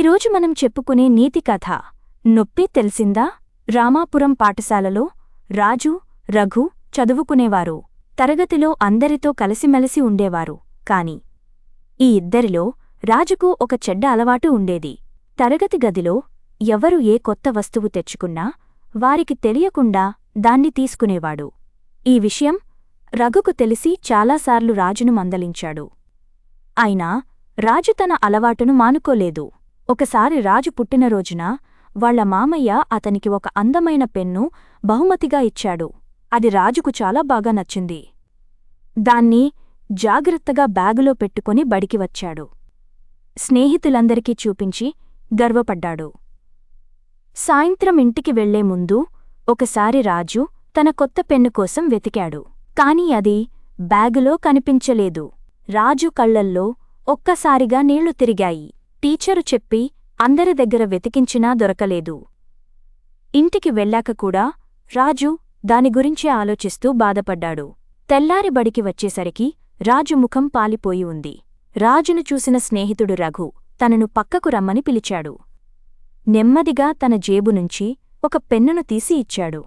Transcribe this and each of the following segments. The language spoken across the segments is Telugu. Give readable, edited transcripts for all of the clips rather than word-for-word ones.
ఈరోజు మనం చెప్పుకునే నీతి కథ నొప్పి తెలిసిందా? రామాపురం పాఠశాలలో రాజు, రఘు చదువుకునేవారు. తరగతిలో అందరితో కలిసిమెలిసి ఉండేవారు. కాని ఈ ఇద్దరిలో రాజుకు ఒక చెడ్డ అలవాటు ఉండేది. తరగతి గదిలో ఎవరు ఏ కొత్త వస్తువు తెచ్చుకున్నా వారికి తెలియకుండా దాన్ని తీసుకునేవాడు. ఈ విషయం రఘుకు తెలిసి చాలాసార్లు రాజును మందలించాడు. అయినా రాజు తన అలవాటును మానుకోలేదు. ఒకసారి రాజు పుట్టినరోజున వాళ్ల మామయ్య అతనికి ఒక అందమైన పెన్ను బహుమతిగా ఇచ్చాడు. అది రాజుకు చాలా బాగా నచ్చింది. దాన్ని జాగ్రత్తగా బ్యాగులో పెట్టుకుని బడికి వచ్చాడు. స్నేహితులందరికీ చూపించి గర్వపడ్డాడు. సాయంత్రం ఇంటికి వెళ్లే ముందు ఒకసారి రాజు తన కొత్త పెన్ను కోసం వెతికాడు. కాని అది బ్యాగులో కనిపించలేదు. రాజు కళ్లల్లో ఒక్కసారిగా నీళ్లు తిరిగాయి. టీచరు చెప్పి అందరి దగ్గర వెతికించినా దొరకలేదు. ఇంటికి వెళ్ళాక కూడా రాజు దాని గురించే ఆలోచిస్తూ బాధపడ్డాడు. తెల్లారి బడికి వచ్చేసరికి రాజు ముఖం పాలిపోయి ఉంది. రాజును చూసిన స్నేహితుడు రఘు తనను పక్కకు రమ్మని పిలిచాడు. నెమ్మదిగా తన జేబునుంచి ఒక పెన్నును తీసి ఇచ్చాడు.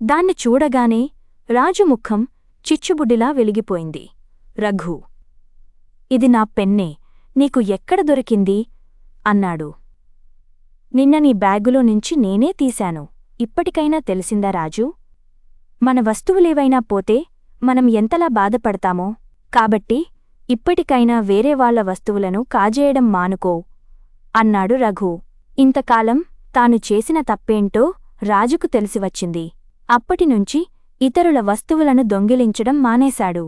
దాన్ని చూడగానే రాజు ముఖం చిచ్చుబుడ్డిలా వెలిగిపోయింది. రఘు, ఇది నా పెన్నే, నీకు ఎక్కడ దొరికింది? అన్నాడు. నిన్న నీ బ్యాగులో నుంచి నేనే తీశాను. ఇప్పటికైనా తెలిసిందా రాజూ? మన వస్తువులేవైనా పోతే మనం ఎంతలా బాధపడతామో, కాబట్టి ఇప్పటికైనా వేరే వాళ్ల వస్తువులను కాజేయడం మానుకో అన్నాడు రఘు. ఇంతకాలం తాను చేసిన తప్పేంటో రాజుకు తెలిసివచ్చింది. అప్పటినుంచి ఇతరుల వస్తువులను దొంగిలించడం మానేశాడు.